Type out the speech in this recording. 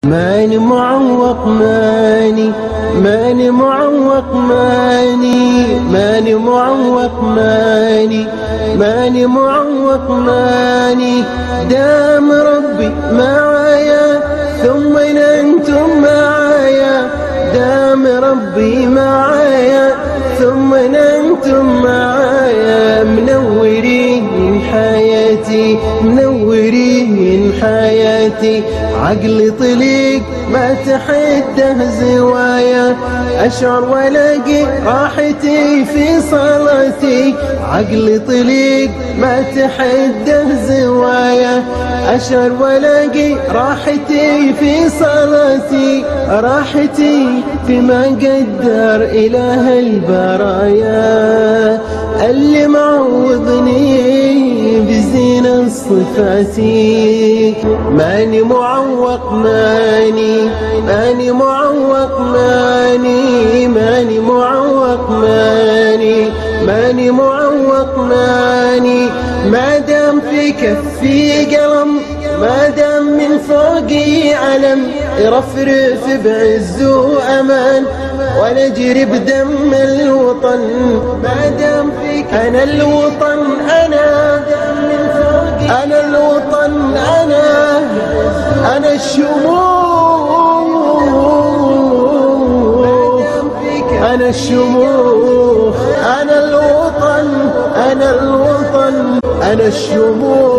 ماني معوق ماني معوق ماني معوق ماني معوق دام ربي معايا ثم أنتم معايا دام ربي معايا ثم أنتم معايا منورين حياتي منورين حياتي عقلي طليق ما تحده زوايا أشعر ولاقي راحتي في صلاتي عقلي طليق ما تحده زوايا أشعر ولاقي راحتي في صلاتي راحتي فيما قدر إله البرايا اللي معوضني بزينة صفاتي ماني معوق ماني معوق ماني معوق ماني معوق ما دام في كفي قلم ما دام من فوقي علم يرفرف بعز وأمان ونجري بدم الوطن ما دام فيك أنا الوطن أنا الوطن أنا الشموخ أنا الشموخ أنا الوطن أنا الشموخ